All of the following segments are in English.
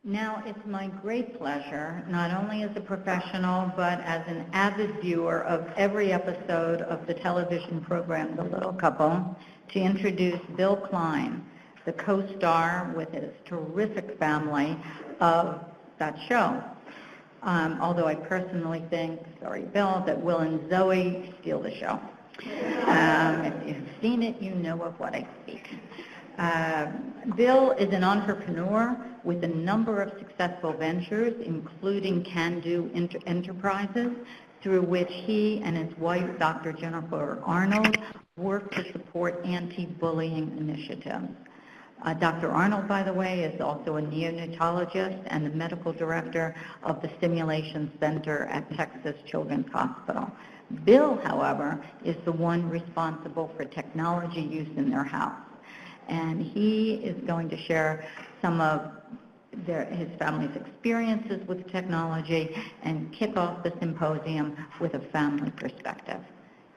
Now, it's my great pleasure, not only as a professional, but as an avid viewer of every episode of the television program, The Little Couple, to introduce Bill Klein, the co-star with his terrific family of that show. Although I personally think, sorry Bill, that Will and Zoe steal the show. If you've seen it, you know of what I speak. Bill is an entrepreneur with a number of successful ventures, including Can Do Enterprises, through which he and his wife, Dr. Jennifer Arnold, work to support anti-bullying initiatives. Dr. Arnold, by the way, is also a neonatologist and the medical director of the Stimulation Center at Texas Children's Hospital. Bill, however, is the one responsible for technology use in their house. And he is going to share some of his family's experiences with technology and kick off the symposium with a family perspective.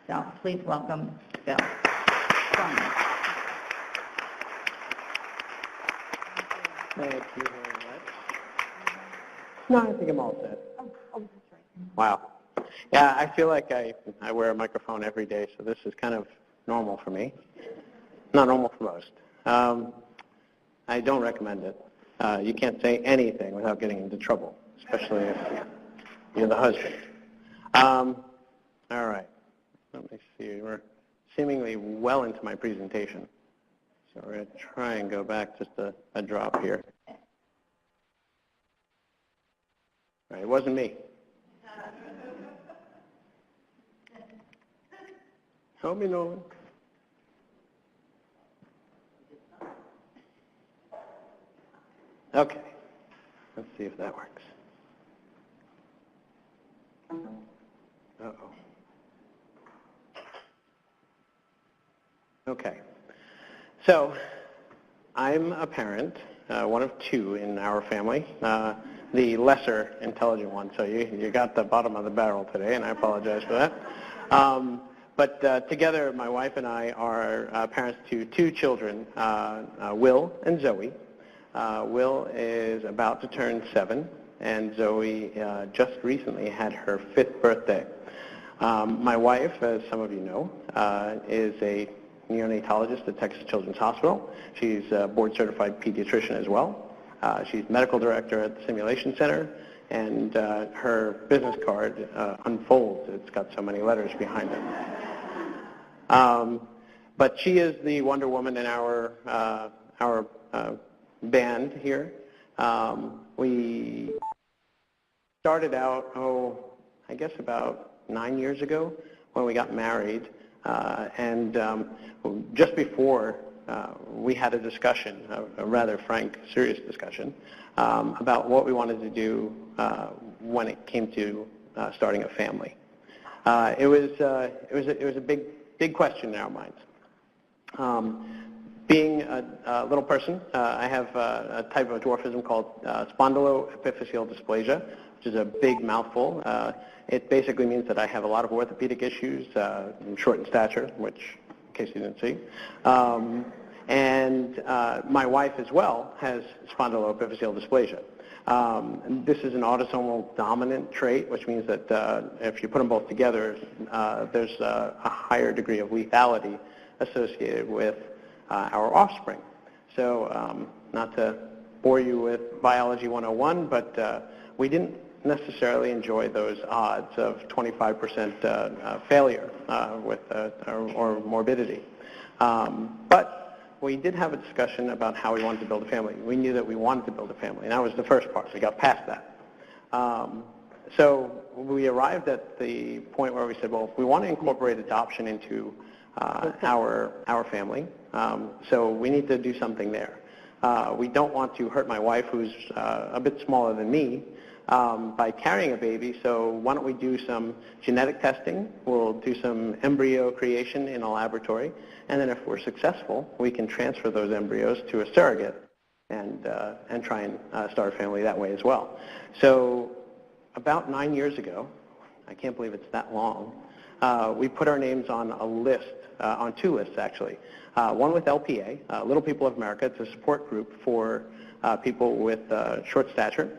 So please welcome Bill. Thank you very much. No, I think I'm all set. Oh, that's right. Wow. Yeah, I feel like I wear a microphone every day, so this is kind of normal for me. Not normal for most. I don't recommend it. You can't say anything without getting into trouble, especially if you're the husband. All right. Let me see. We're seemingly well into my presentation. So we're going to try and go back just a drop here. All right, it wasn't me. Help me, Nolan. Okay, let's see if that works. Uh-oh. Okay, so I'm a parent, one of two in our family, the lesser intelligent one, so you got the bottom of the barrel today, and I apologize for that. But together, my wife and I are parents to two children, Will and Zoe. Will is about to turn 7, and Zoe just recently had her 5th birthday. My wife, as some of you know, is a neonatologist at Texas Children's Hospital. She's a board-certified pediatrician as well. She's medical director at the Simulation Center, and her business card unfolds. It's got so many letters behind it. But she is the Wonder Woman in our band here. We started out, I guess about 9 years ago when we got married. And just before we had a discussion, a rather frank, serious discussion, about what we wanted to do when it came to starting a family. It was a big question in our minds. Being a little person, I have a type of dwarfism called spondyloepiphyseal dysplasia, which is a big mouthful. It basically means that I have a lot of orthopedic issues. I'm short in stature, which, in case you didn't see. And my wife as well has spondyloepiphyseal dysplasia. This is an autosomal dominant trait, which means that if you put them both together, there's a higher degree of lethality associated with our offspring. So not to bore you with biology 101, but we didn't necessarily enjoy those odds of 25% failure or morbidity. But we did have a discussion about how we wanted to build a family. We knew that we wanted to build a family, and that was the first part. We got past that. So we arrived at the point where we said, well, we want to incorporate adoption into our family, so we need to do something there. We don't want to hurt my wife, who's a bit smaller than me, by carrying a baby, so why don't we do some genetic testing, we'll do some embryo creation in a laboratory, and then if we're successful, we can transfer those embryos to a surrogate and try and start a family that way as well. So about 9 years ago, I can't believe it's that long, we put our names on a list, on 2 lists actually. One with LPA, Little People of America. It's a support group for people with short stature.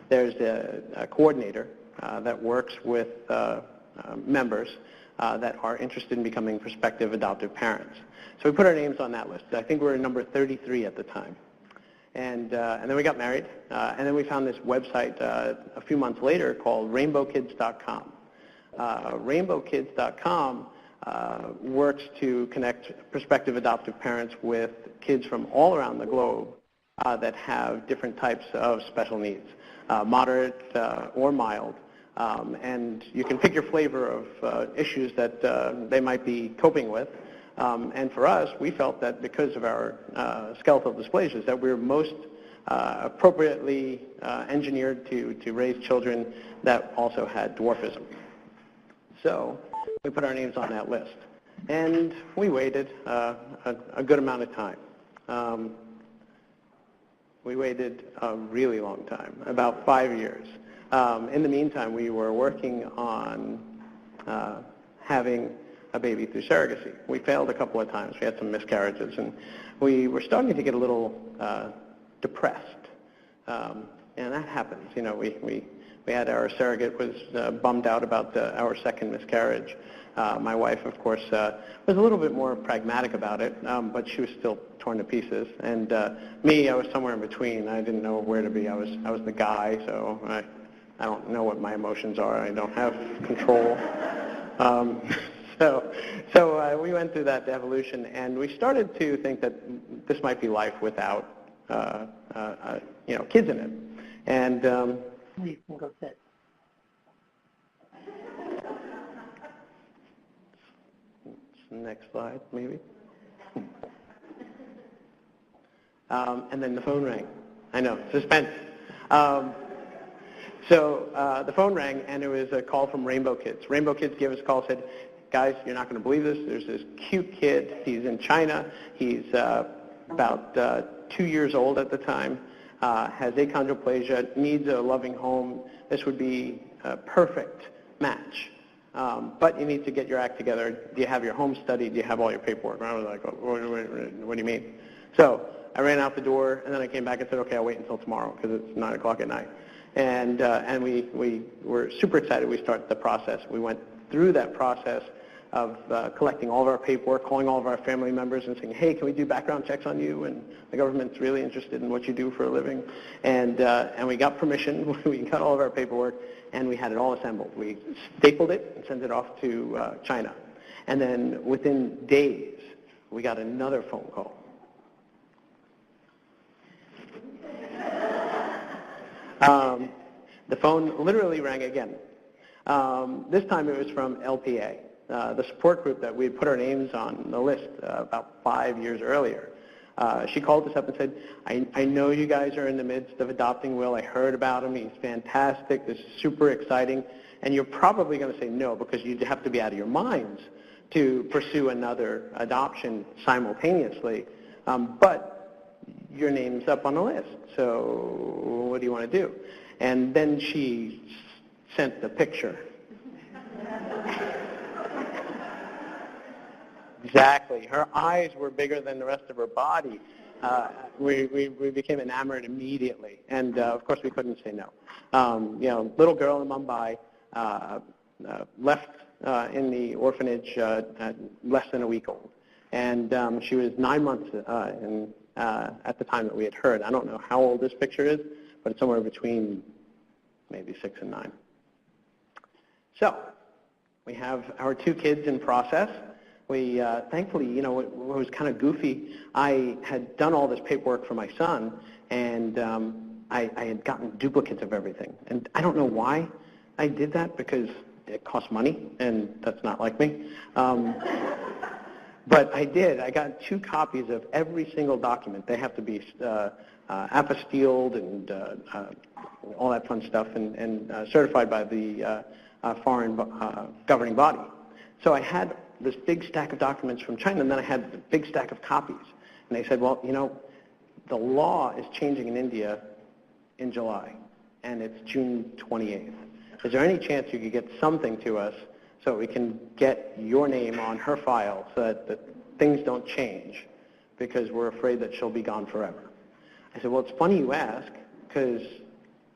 There's a coordinator that works with members that are interested in becoming prospective adoptive parents. So we put our names on that list. I think we were number 33 at the time. And then we got married, and then we found this website a few months later called rainbowkids.com. Rainbowkids.com works to connect prospective adoptive parents with kids from all around the globe that have different types of special needs, moderate or mild. And you can pick your flavor of issues that they might be coping with. And for us, we felt that because of our skeletal dysplasias, that we were most appropriately engineered to raise children that also had dwarfism. So we put our names on that list. And we waited a good amount of time. We waited a really long time, about 5 years. In the meantime, we were working on having a baby through surrogacy. We failed a couple of times. We had some miscarriages, and we were starting to get a little depressed. And that happens. You know, we had our surrogate was bummed out about our second miscarriage. My wife, of course, was a little bit more pragmatic about it, but she was still torn to pieces. And me, I was somewhere in between. I didn't know where to be. I was the guy, so I don't know what my emotions are. I don't have control. So we went through that evolution, and we started to think that this might be life without, kids in it. And you can go sit. next slide, maybe. And then the phone rang. I know, suspense. So the phone rang, and it was a call from Rainbow Kids. Rainbow Kids gave us a call, said, guys, you're not going to believe this. There's this cute kid. He's in China. He's about 2 years old at the time, has achondroplasia, needs a loving home. This would be a perfect match. But you need to get your act together. Do you have your home study? Do you have all your paperwork? And I was like, what do you mean? So I ran out the door, and then I came back and said, okay, I'll wait until tomorrow because it's 9 o'clock at night. And we were super excited. We started the process. We went through that process of collecting all of our paperwork, calling all of our family members and saying, hey, can we do background checks on you? And the government's really interested in what you do for a living. And we got permission. We got all of our paperwork, and we had it all assembled. We stapled it and sent it off to China. And then within days, we got another phone call. The phone literally rang again. This time it was from LPA, the support group that we had put our names on the list about 5 years earlier. She called us up and said, I know you guys are in the midst of adopting Will. I heard about him. He's fantastic. This is super exciting. And you're probably going to say no because you have to be out of your minds to pursue another adoption simultaneously. But your name's up on the list. So what do you want to do? And then she sent the picture. Exactly. Her eyes were bigger than the rest of her body. We became enamored immediately. And, of course, we couldn't say no. Little girl in Mumbai left in the orphanage less than a week old. And she was 9 months at the time that we had heard. I don't know how old this picture is, but it's somewhere between maybe 6 and 9. So we have our 2 kids in process. We, thankfully, it was kind of goofy. I had done all this paperwork for my son, and I had gotten duplicates of everything. And I don't know why I did that, because it costs money, and that's not like me. But I did. I got 2 copies of every single document. They have to be apostilled and all that fun stuff, and certified by the foreign governing body. So I had this big stack of documents from China, and then I had a big stack of copies. And they said, well, the law is changing in India in July, and it's June 28th. Is there any chance you could get something to us so we can get your name on her file so that things don't change, because we're afraid that she'll be gone forever? I said, well, it's funny you ask, because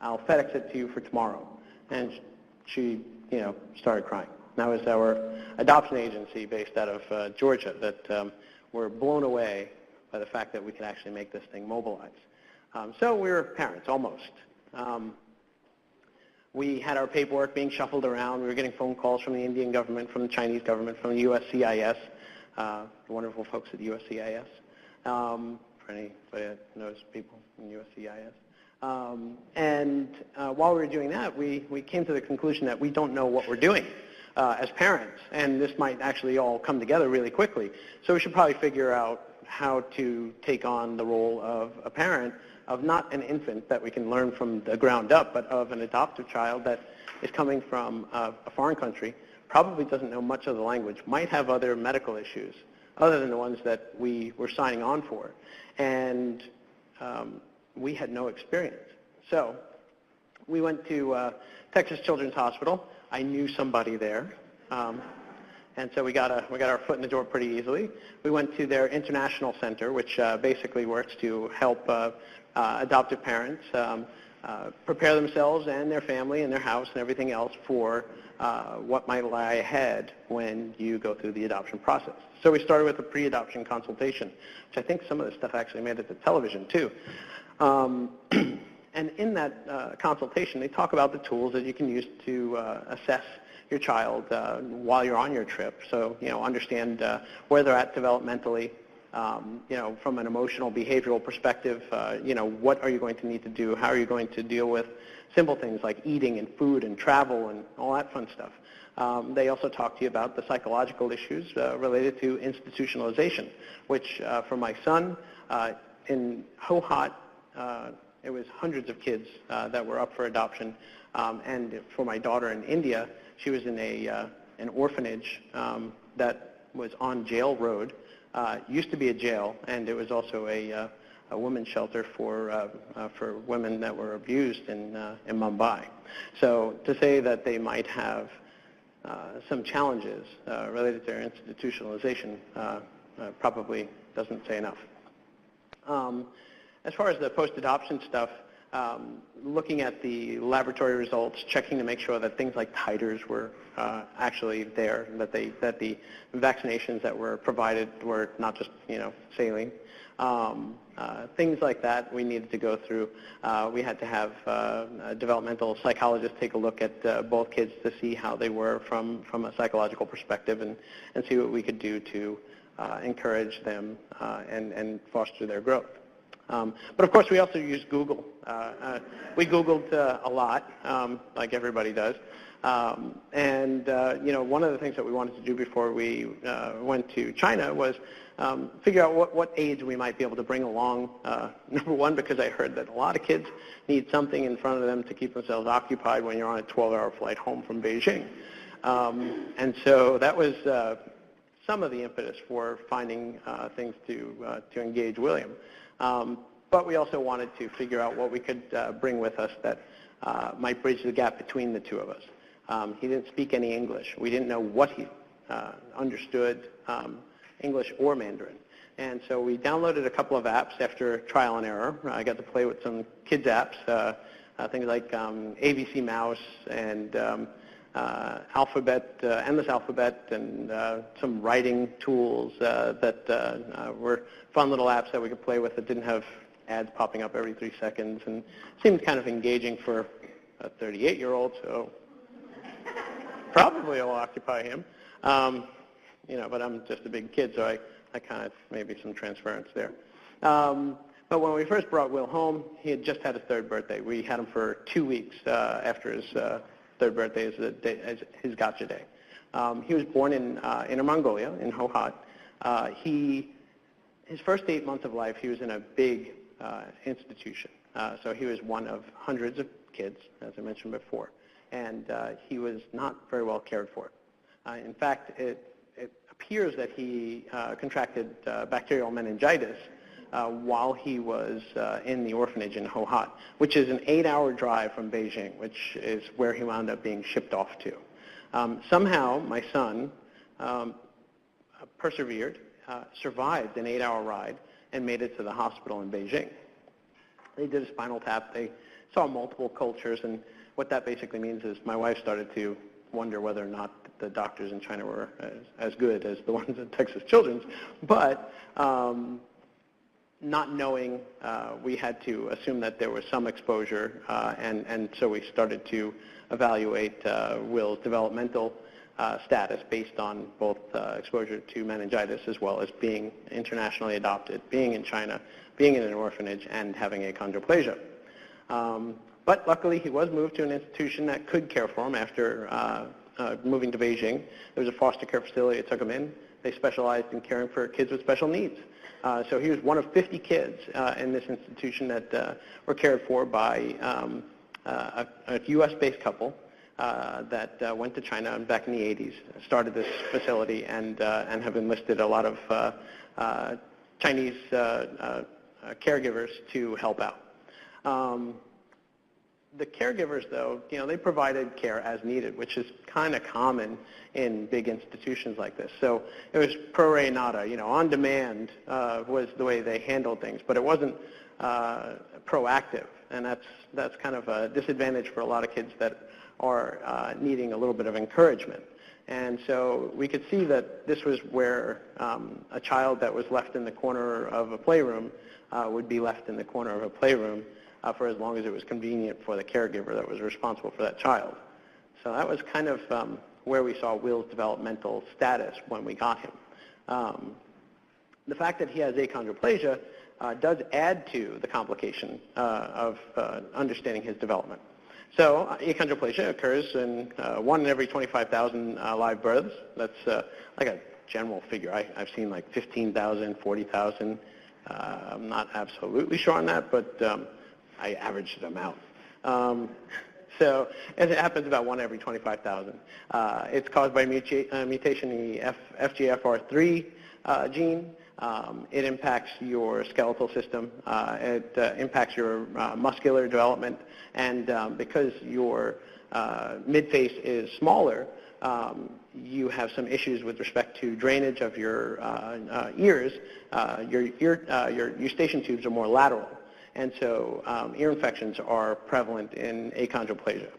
I'll FedEx it to you for tomorrow. And she, started crying. That was our adoption agency based out of Georgia that were blown away by the fact that we could actually make this thing mobilize. So we were parents, almost. We had our paperwork being shuffled around. We were getting phone calls from the Indian government, from the Chinese government, from the USCIS, the wonderful folks at the USCIS, for anybody that knows people in USCIS. While we were doing that, we came to the conclusion that we don't know what we're doing as parents, and this might actually all come together really quickly. So we should probably figure out how to take on the role of a parent of not an infant that we can learn from the ground up, but of an adoptive child that is coming from a foreign country, probably doesn't know much of the language, might have other medical issues other than the ones that we were signing on for. And we had no experience. So we went to Texas Children's Hospital. I knew somebody there. And so we got our foot in the door pretty easily. We went to their international center, which basically works to help adoptive parents prepare themselves and their family and their house and everything else for what might lie ahead when you go through the adoption process. So we started with a pre-adoption consultation, which I think some of this stuff actually made it to television too. And in that consultation, they talk about the tools that you can use to assess your child while you're on your trip. So, understand where they're at developmentally, from an emotional, behavioral perspective, what are you going to need to do? How are you going to deal with simple things like eating and food and travel and all that fun stuff. They also talk to you about the psychological issues related to institutionalization, which for my son in Hohat, it was hundreds of kids that were up for adoption. And for my daughter in India, she was in an orphanage that was on Jail Road. Used to be a jail, and it was also a women's shelter for women that were abused in Mumbai. So to say that they might have some challenges related to their institutionalization probably doesn't say enough. As far as the post-adoption stuff, looking at the laboratory results, checking to make sure that things like titers were actually there, that the vaccinations that were provided were not just saline. Things like that we needed to go through. We had to have a developmental psychologist take a look at both kids to see how they were from a psychological perspective and see what we could do to encourage them and foster their growth. But of course, we also use Google. We Googled a lot, like everybody does. One of the things that we wanted to do before we went to China was figure out what aids we might be able to bring along. Number one, because I heard that a lot of kids need something in front of them to keep themselves occupied when you're on a 12-hour flight home from Beijing. And so that was some of the impetus for finding things to engage William. But we also wanted to figure out what we could bring with us that might bridge the gap between the two of us. He didn't speak any English. We didn't know what he understood, English or Mandarin. And so we downloaded a couple of apps after trial and error. I got to play with some kids' apps, things like ABC Mouse and Endless Alphabet, and some writing tools that were fun little apps that we could play with that didn't have ads popping up every 3 seconds, and seemed kind of engaging for a 38-year-old, so probably will occupy him. But I'm just a big kid, so I kind of maybe some transference there. But when we first brought Will home, he had just had his third birthday. We had him for 2 weeks after his third birthday as his gotcha day. He was born in Inner Mongolia, in Hohat. His first 8 months of life, he was in a big institution. So he was one of hundreds of kids, as I mentioned before, and he was not very well cared for. In fact, it appears that he contracted bacterial meningitis while he was in the orphanage in Hohat, which is an 8-hour drive from Beijing, which is where he wound up being shipped off to. Somehow, my son persevered, survived an 8-hour ride, and made it to the hospital in Beijing. They did a spinal tap. They saw multiple cultures, and what that basically means is my wife started to wonder whether or not the doctors in China were as good as the ones at Texas Children's. But not knowing, we had to assume that there was some exposure, and so we started to evaluate Will's developmental status based on both exposure to meningitis as well as being internationally adopted, being in China, being in an orphanage, and having achondroplasia. But luckily, he was moved to an institution that could care for him after moving to Beijing. There was a foster care facility that took him in. They specialized in caring for kids with special needs. So he was one of 50 kids in this institution that were cared for by a U.S.-based couple that went to China back in the 80s, started this facility, and have enlisted a lot of Chinese caregivers to help out. The caregivers, though, they provided care as needed, which is kind of common in big institutions like this. So it was pro re nata, on demand was the way they handled things, but it wasn't proactive, and that's kind of a disadvantage for a lot of kids that are needing a little bit of encouragement. And so we could see that this was where a child that was left in the corner of a playroom would be left in the corner of a playroom for as long as it was convenient for the caregiver that was responsible for that child. So that was kind of where we saw Will's developmental status when we got him. The fact that he has achondroplasia does add to the complication of understanding his development. So achondroplasia occurs in 1 in every 25,000 live births. That's like a general figure. I've seen like 15,000, 40,000. I'm not absolutely sure on that, but I averaged them out. So it happens about 1 every 25,000. It's caused by mutation in the FGFR3 gene. It impacts your skeletal system. It impacts your muscular development. And because your midface is smaller, you have some issues with respect to drainage of your ears. Your eustachian tubes are more lateral. And so ear infections are prevalent in achondroplasia.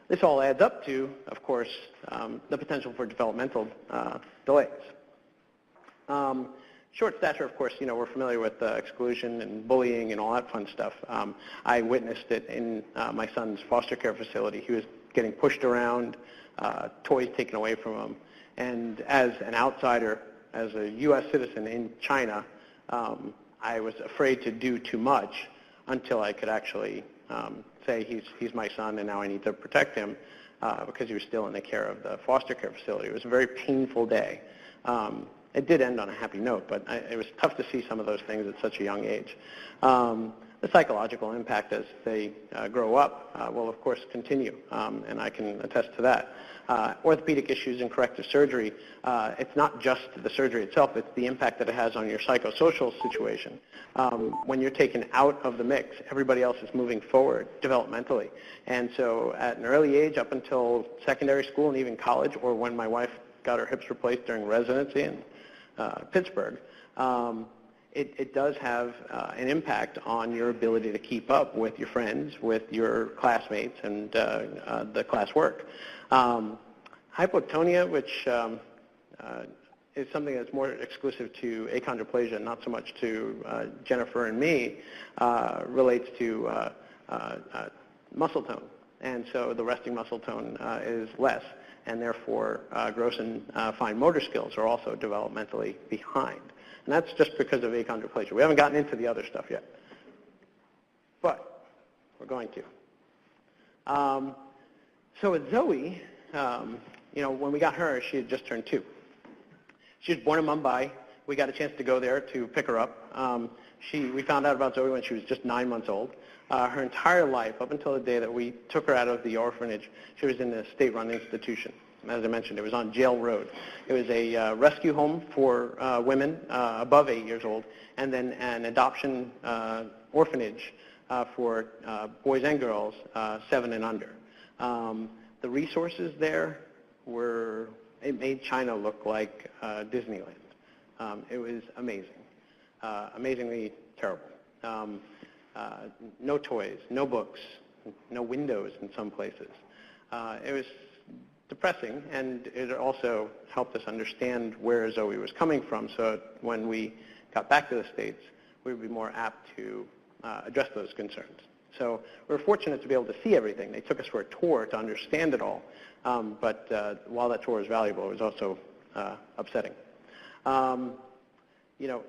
This all adds up to, of course, the potential for developmental delays. Short stature, of course, we're familiar with exclusion and bullying and all that fun stuff. I witnessed it in my son's foster care facility. He was getting pushed around, toys taken away from him. And as an outsider, as a U.S. citizen in China, I was afraid to do too much until I could actually say he's my son and now I need to protect him because he was still in the care of the foster care facility. It was a very painful day. It did end on a happy note, but it was tough to see some of those things at such a young age. The psychological impact as they grow up will, of course, continue, and I can attest to that. Orthopedic issues and corrective surgery, it's not just the surgery itself, it's the impact that it has on your psychosocial situation. When you're taken out of the mix, everybody else is moving forward developmentally. And so at an early age, up until secondary school and even college, or when my wife got her hips replaced during residency in Pittsburgh, it does have an impact on your ability to keep up with your friends, with your classmates, and the classwork. Hypotonia, which is something that's more exclusive to achondroplasia, not so much to Jennifer and me, relates to muscle tone. And so the resting muscle tone is less, and therefore gross and fine motor skills are also developmentally behind. And that's just because of achondroplasia. We haven't gotten into the other stuff yet, but we're going to. So with Zoe, when we got her, she had just turned 2. She was born in Mumbai. We got a chance to go there to pick her up. We found out about Zoe when she was just 9 months old. Her entire life, up until the day that we took her out of the orphanage, she was in a state-run institution. As I mentioned, it was on Jail Road. It was a rescue home for women above 8 years old, and then an adoption orphanage for boys and girls 7 and under. The resources there it made China look like Disneyland. It was amazing, amazingly terrible. no toys, no books, no windows in some places. It was depressing, and it also helped us understand where Zoe was coming from, so when we got back to the States, we would be more apt to address those concerns. So we were fortunate to be able to see everything. They took us for a tour to understand it all, but while that tour was valuable, it was also upsetting. You know,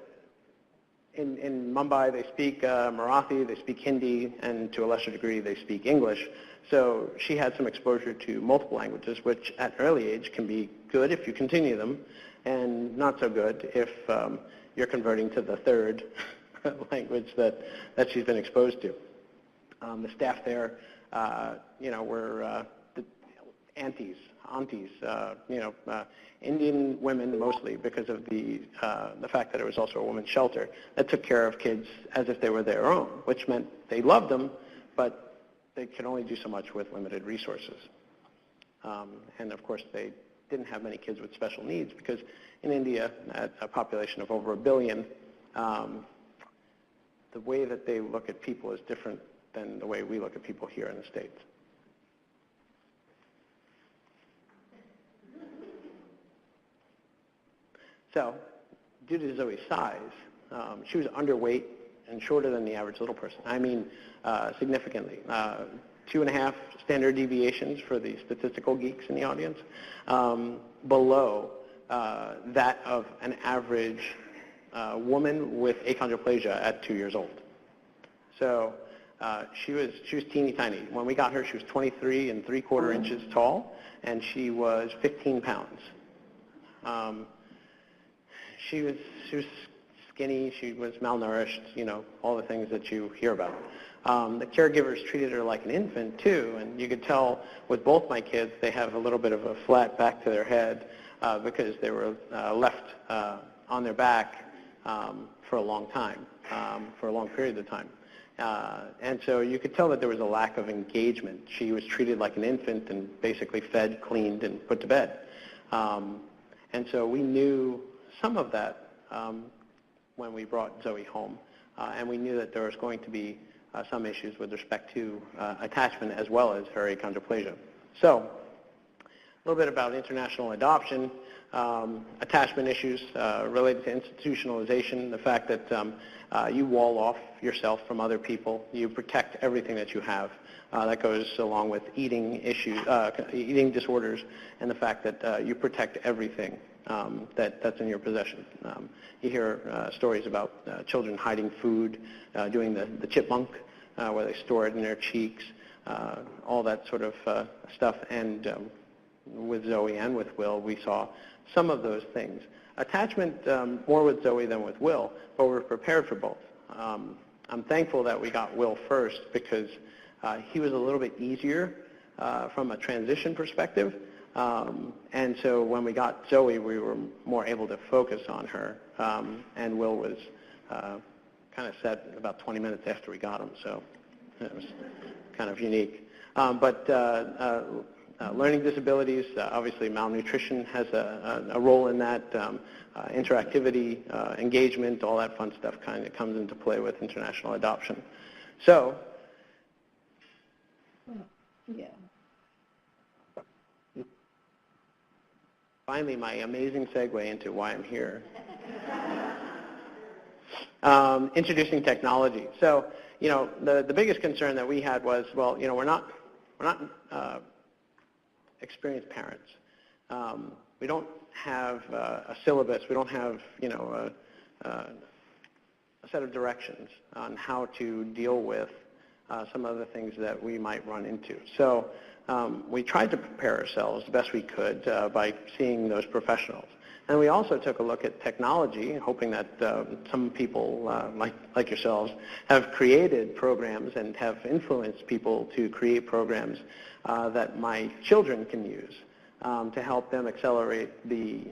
in Mumbai, they speak Marathi, they speak Hindi, and to a lesser degree, they speak English. So she had some exposure to multiple languages, which at an early age can be good if you continue them, and not so good if you're converting to the third language that she's been exposed to. The staff there, you know, were aunties, you know, Indian women mostly because of the fact that it was also a women's shelter that took care of kids as if they were their own, which meant they loved them, but they could only do so much with limited resources. And of course, they didn't have many kids with special needs because in India, at a population of over 1 billion, the way that they look at people is different than the way we look at people here in the States. So, due to Zoe's size, she was underweight and shorter than the average little person. I mean, significantly. 2.5 standard deviations for the statistical geeks in the audience, below that of an average woman with achondroplasia at 2 years old. So she was teeny tiny. When we got her, she was 23 3/4 inches tall, and she was 15 pounds. She was skinny, she was malnourished, you know, all the things that you hear about. The caregivers treated her like an infant too, and you could tell with both my kids, they have a little bit of a flat back to their head because they were left on their back for a long time, for a long period of time. And so you could tell that there was a lack of engagement. She was treated like an infant and basically fed, cleaned, and put to bed. And so we knew some of that when we brought Zoe home, and we knew that there was going to be some issues with respect to attachment as well as her achondroplasia. So, a little bit about international adoption, attachment issues related to institutionalization, the fact that you wall off yourself from other people, you protect everything that you have. That goes along with eating issues, eating disorders, and the fact that you protect everything that's in your possession. You hear stories about children hiding food, doing the chipmunk, where they store it in their cheeks, all that sort of stuff. And with Zoe and with Will, we saw some of those things. Attachment more with Zoe than with Will, but we're prepared for both. I'm thankful that we got Will first because he was a little bit easier from a transition perspective. And so when we got Zoe, we were more able to focus on her, and Will was kind of set about 20 minutes after we got him, so it was kind of unique. But learning disabilities, obviously malnutrition has a role in that. Interactivity, engagement, all that fun stuff kind of comes into play with international adoption. So, Yeah. finally, my amazing segue into why I'm here. Introducing technology. So, you know, the biggest concern that we had was, well, you know, we're not experienced parents. We don't have a syllabus. We don't have, you know, a set of directions on how to deal with some of the things that we might run into. So we tried to prepare ourselves the best we could by seeing those professionals. And we also took a look at technology, hoping that some people like yourselves have created programs and have influenced people to create programs that my children can use to help them accelerate the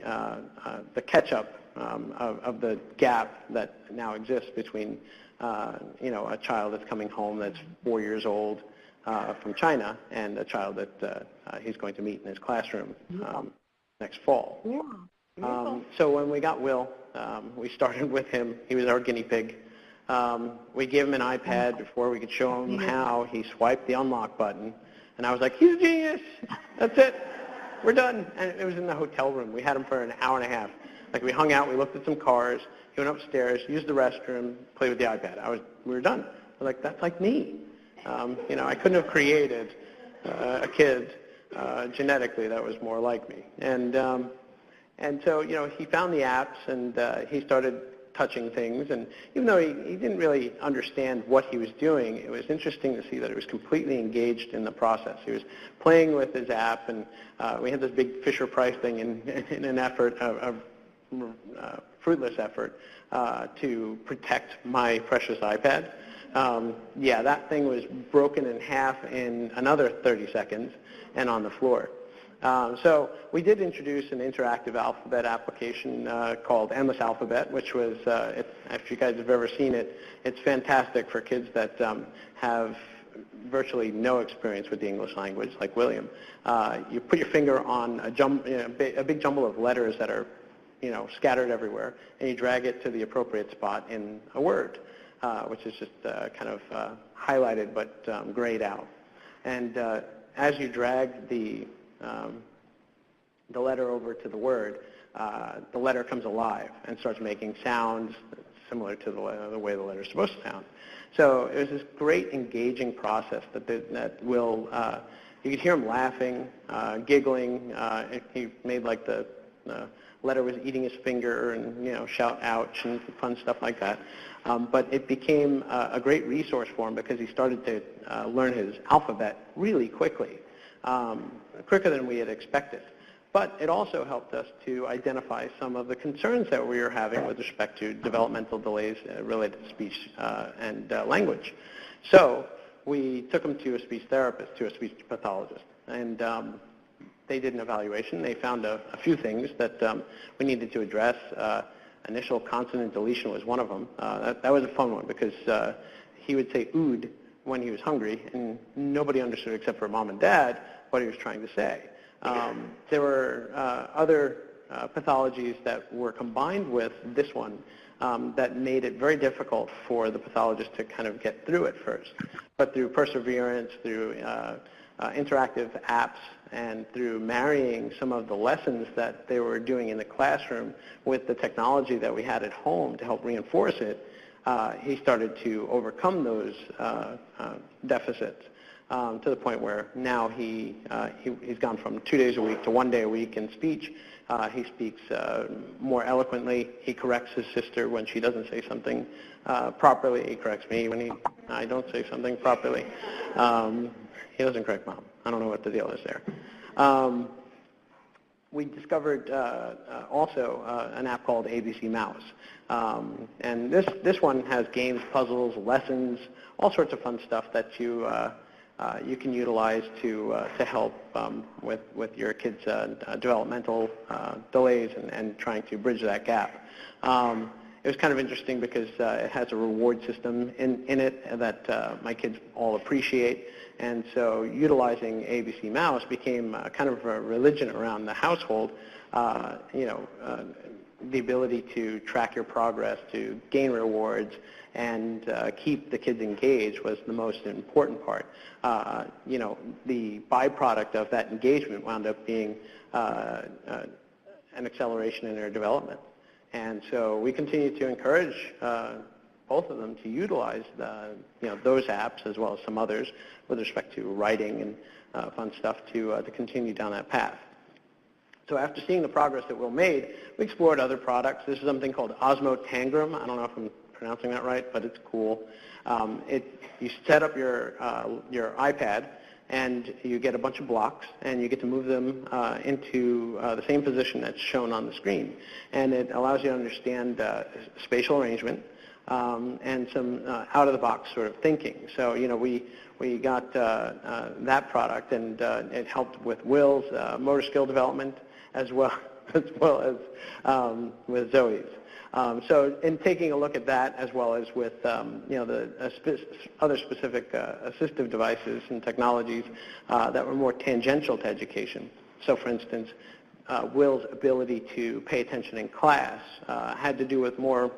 catch-up of the gap that now exists between you know, a child that's coming home that's 4 years old from China and a child that he's going to meet in his classroom next fall. Yeah. So when we got Will, we started with him. He was our guinea pig. We gave him an iPad before we could show him how. He swiped the unlock button, and I was like, he's a genius. That's it. We're done. And it was in the hotel room. We had him for an hour and a half. Like, we hung out, we looked at some cars, he went upstairs, used the restroom, played with the iPad. We were done. I was like, that's like me. I couldn't have created a kid genetically that was more like me. And so, he found the apps, and he started touching things. And even though he didn't really understand what he was doing, it was interesting to see that he was completely engaged in the process. He was playing with his app, and we had this big Fisher-Price thing in an effort, a fruitless effort, to protect my precious iPad. That thing was broken in half in another 30 seconds and on the floor. So we did introduce an interactive alphabet application called Endless Alphabet, which was, if you guys have ever seen it, it's fantastic for kids that have virtually no experience with the English language, like William. You put your finger on a big jumble of letters that are scattered everywhere, and you drag it to the appropriate spot in a word, which is just kind of highlighted but grayed out. And as you drag the letter over to the word, the letter comes alive and starts making sounds similar to the way the letter is supposed to sound. So it was this great engaging process that will, you could hear him laughing, giggling. He made like the letter was eating his finger and, shout ouch and fun stuff like that. But it became a great resource for him because he started to learn his alphabet really quickly, quicker than we had expected. But it also helped us to identify some of the concerns that we were having with respect to developmental delays related to speech and language. So we took him to a speech therapist, to a speech pathologist, and they did an evaluation. They found a few things that we needed to address. Initial consonant deletion was one of them. That was a fun one because he would say ood when he was hungry, and nobody understood except for mom and dad what he was trying to say. There were other pathologies that were combined with this one that made it very difficult for the pathologist to kind of get through it first. But through perseverance, through interactive apps, and through marrying some of the lessons that they were doing in the classroom with the technology that we had at home to help reinforce it, he started to overcome those deficits to the point where now he's gone from 2 days a week to 1 day a week in speech. He speaks more eloquently. He corrects his sister when she doesn't say something properly. He corrects me when I don't say something properly. He doesn't correct mom. I don't know what the deal is there. We discovered also an app called ABC Mouse. And this one has games, puzzles, lessons, all sorts of fun stuff that you can utilize to help with your kids' developmental delays and trying to bridge that gap. It was kind of interesting because it has a reward system in it that my kids all appreciate. And so utilizing ABC Mouse became kind of a religion around the household. The ability to track your progress, to gain rewards, and keep the kids engaged was the most important part. The byproduct of that engagement wound up being an acceleration in their development. And so we continue to encourage both of them to utilize those apps as well as some others with respect to writing and fun stuff to continue down that path. So after seeing the progress that Will made, we explored other products. This is something called Osmo Tangram. I don't know if I'm pronouncing that right, but it's cool. You set up your iPad, and you get a bunch of blocks, and you get to move them into the same position that's shown on the screen. And it allows you to understand spatial arrangement and some out-of-the-box sort of thinking. So, we got that product, and it helped with Will's motor skill development as well as with Zoe's. So in taking a look at that, as well as with the other specific assistive devices and technologies that were more tangential to education. So for instance, Will's ability to pay attention in class had to do with more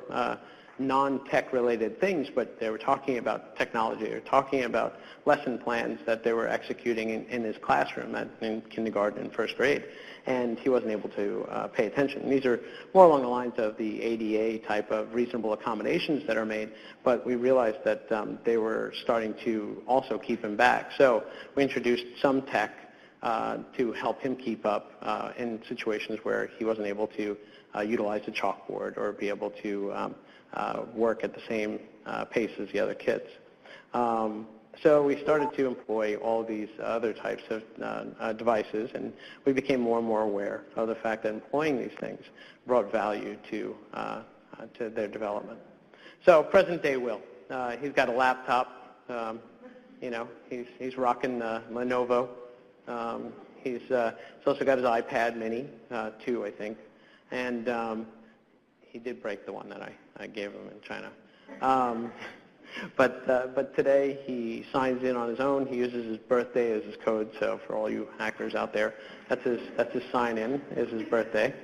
non-tech related things, but they were talking about technology or talking about lesson plans that they were executing in his classroom in kindergarten and first grade, and he wasn't able to pay attention. These are more along the lines of the ADA type of reasonable accommodations that are made, but we realized that they were starting to also keep him back. So we introduced some tech to help him keep up in situations where he wasn't able to utilize the chalkboard or be able to work at the same pace as the other kids. So we started to employ all these other types of devices, and we became more and more aware of the fact that employing these things brought value to their development. So present day Will, he's got a laptop. He's rocking Lenovo. He's also got his iPad Mini too, I think, and he did break the one that I gave him in China. But today he signs in on his own. He uses his birthday as his code. So for all you hackers out there, that's his sign in is his birthday.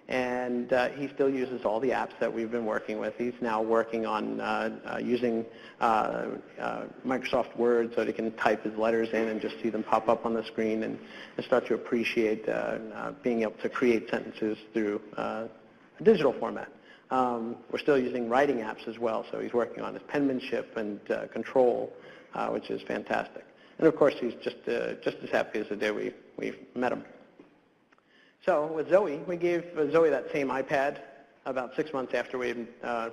And he still uses all the apps that we've been working with. He's now working on using Microsoft Word so that he can type his letters in and just see them pop up on the screen and start to appreciate being able to create sentences through a digital format. We're still using writing apps as well, so he's working on his penmanship and control, which is fantastic. And of course, he's just as happy as the day we met him. So with Zoe, we gave Zoe that same iPad about 6 months after we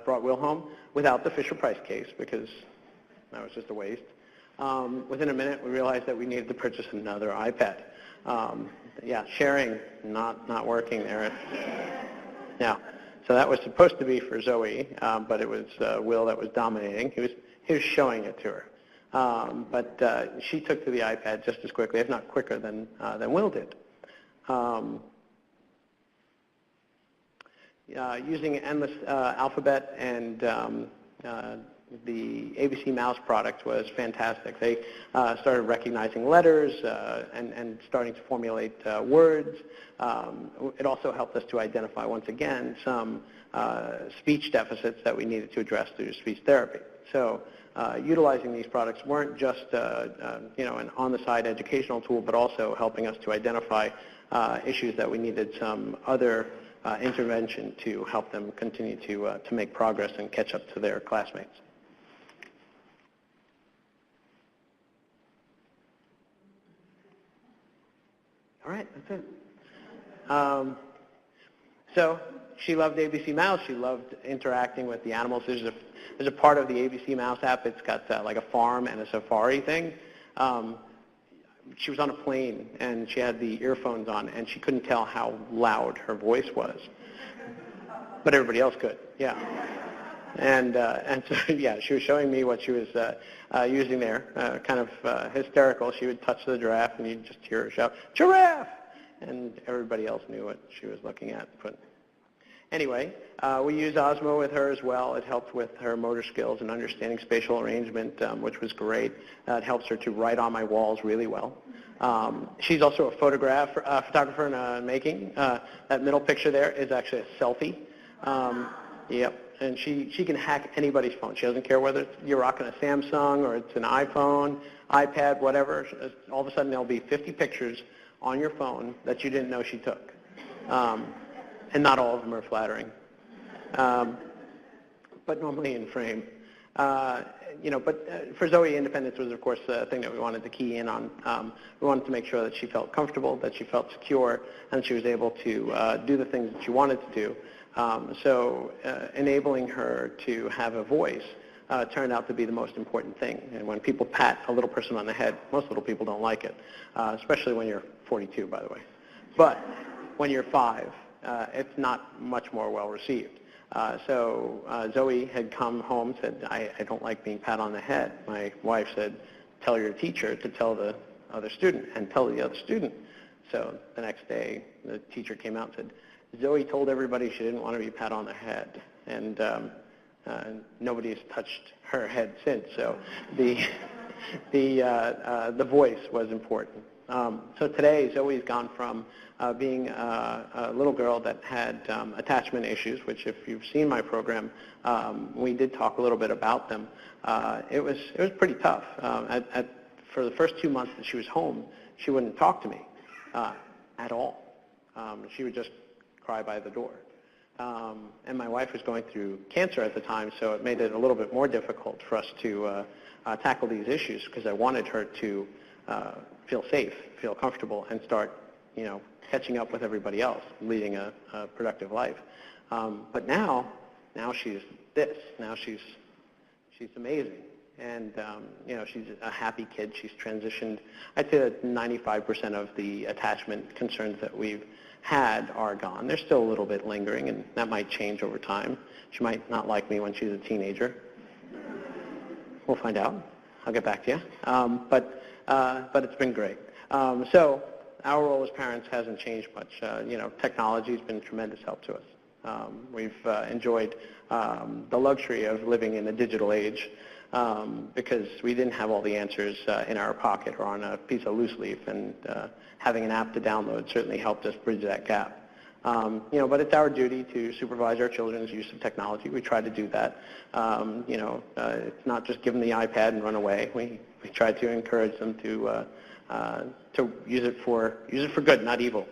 brought Will home without the Fisher-Price case because that was just a waste. Within a minute, we realized that we needed to purchase another iPad. Sharing not working there. Yeah. So that was supposed to be for Zoe, but it was Will that was dominating. He was showing it to her. But she took to the iPad just as quickly, if not quicker than Will did. Using Endless Alphabet and the ABC Mouse product was fantastic. They started recognizing letters and starting to formulate words. It also helped us to identify, once again, some speech deficits that we needed to address through speech therapy. So utilizing these products weren't just an on-the-side educational tool, but also helping us to identify issues that we needed some other intervention to help them continue to make progress and catch up to their classmates. All right, that's it. So she loved ABC Mouse. She loved interacting with the animals. There's a part of the ABC Mouse app. It's got like a farm and a safari thing. She was on a plane and she had the earphones on and she couldn't tell how loud her voice was, but everybody else could. Yeah. And so yeah, she was showing me what she was using there, kind of hysterical. She would touch the giraffe and you'd just hear her shout, "Giraffe!" And everybody else knew what she was looking at. But anyway, we use Osmo with her as well. It helped with her motor skills and understanding spatial arrangement, which was great. It helps her to write on my walls really well. She's also a photographer in making. That middle picture there is actually a selfie. Yep. And she can hack anybody's phone. She doesn't care whether you're rocking a Samsung or it's an iPhone, iPad, whatever. All of a sudden, there'll be 50 pictures on your phone that you didn't know she took. And not all of them are flattering, but normally in frame. But for Zoe, independence was, of course, the thing that we wanted to key in on. We wanted to make sure that she felt comfortable, that she felt secure, and she was able to do the things that she wanted to do. So enabling her to have a voice turned out to be the most important thing. And when people pat a little person on the head, most little people don't like it, especially when you're 42, by the way. But when you're 5, it's not much more well received. So Zoe had come home, said, I don't like being pat on the head. My wife said, tell your teacher to tell the other student and tell the other student. So the next day, the teacher came out and said, Zoe told everybody she didn't want to be pat on the head. And nobody has touched her head since. So the voice was important. So today, Zoe's gone from being a little girl that had attachment issues, which if you've seen my program, we did talk a little bit about them. It was pretty tough. For the first 2 months that she was home, she wouldn't talk to me at all. She would just cry by the door. And my wife was going through cancer at the time, so it made it a little bit more difficult for us to tackle these issues because I wanted her to feel safe, feel comfortable, and start, catching up with everybody else, leading a productive life. But now she's this. Now she's amazing. And, she's a happy kid. She's transitioned. I'd say that 95% of the attachment concerns that we've had are gone. They're still a little bit lingering, and that might change over time. She might not like me when she's a teenager. We'll find out. I'll get back to you. But it's been great. So our role as parents hasn't changed much. Technology has been a tremendous help to us. We've enjoyed the luxury of living in a digital age because we didn't have all the answers in our pocket or on a piece of loose leaf, and having an app to download certainly helped us bridge that gap. But it's our duty to supervise our children's use of technology. We try to do that. It's not just give them the iPad and run away. We try to encourage them to use it for good, not evil.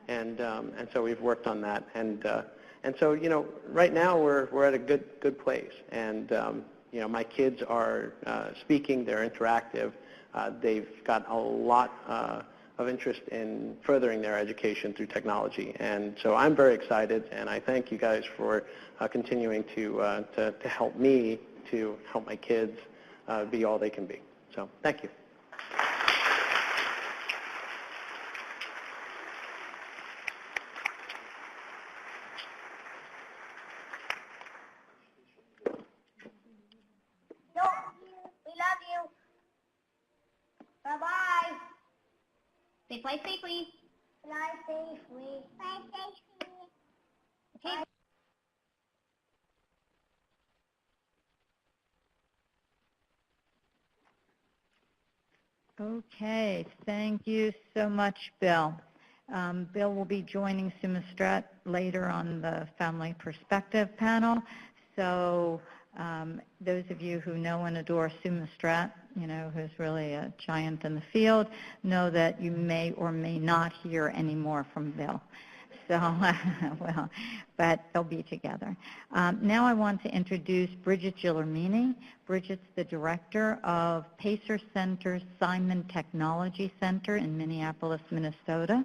And so we've worked on that. And so right now we're at a good place. And my kids are speaking. They're interactive. They've got a lot of interest in furthering their education through technology. And so I'm very excited, and I thank you guys for continuing to help me to help my kids be all they can be. So thank you. Bye-bye. Say fly safely. Fly safely. Fly safely. Okay. Okay, thank you so much, Bill. Bill will be joining Sumistrat later on the Family Perspective panel. So those of you who know and adore Sumistrat, who's really a giant in the field, know that you may or may not hear any more from Bill. So, but they'll be together. Now I want to introduce Bridget Gillermini. Bridget's the director of Pacer Center's Simon Technology Center in Minneapolis, Minnesota.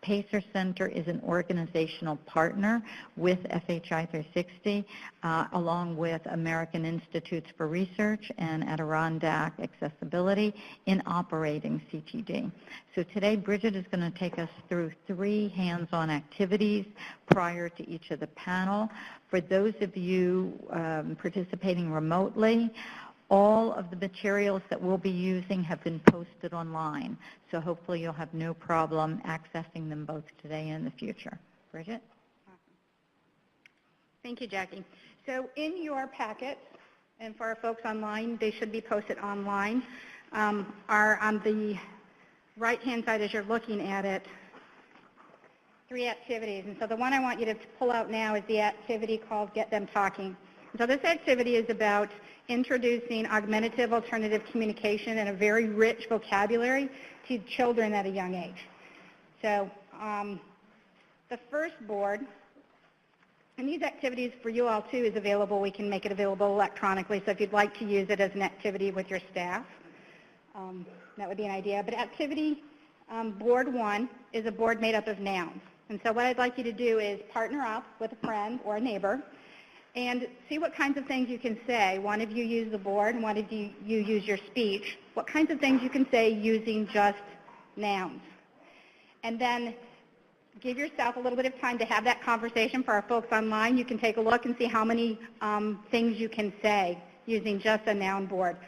Pacer Center is an organizational partner with FHI 360, along with American Institutes for Research and Adirondack Accessibility in operating CTD. So today, Bridget is going to take us through 3 hands-on activities prior to each of the panel. For those of you participating remotely, all of the materials that we'll be using have been posted online, so hopefully you'll have no problem accessing them both today and in the future. Bridget? Awesome. Thank you, Jackie. So in your packet, and for our folks online, they should be posted online, are on the right-hand side as you're looking at it, 3 activities. And so the one I want you to pull out now is the activity called Get Them Talking. So this activity is about introducing augmentative alternative communication and a very rich vocabulary to children at a young age. So the first board, and these activities for you all too is available. We can make it available electronically, so if you'd like to use it as an activity with your staff, that would be an idea. But activity board 1 is a board made up of nouns. And so what I'd like you to do is partner up with a friend or a neighbor and see what kinds of things you can say. One of you use the board, and one of you use your speech. What kinds of things you can say using just nouns. And then give yourself a little bit of time to have that conversation. For our folks online, you can take a look and see how many things you can say using just a noun board.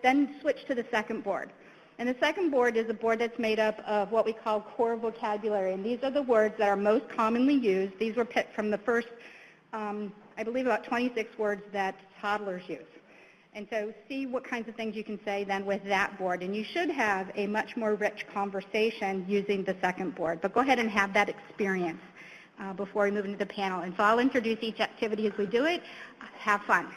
Then switch to the second board. And the second board is a board that's made up of what we call core vocabulary. And these are the words that are most commonly used. These were picked from the first I believe about 26 words that toddlers use. And so see what kinds of things you can say then with that board. And you should have a much more rich conversation using the second board. But go ahead and have that experience before we move into the panel. And so I'll introduce each activity as we do it. Have fun.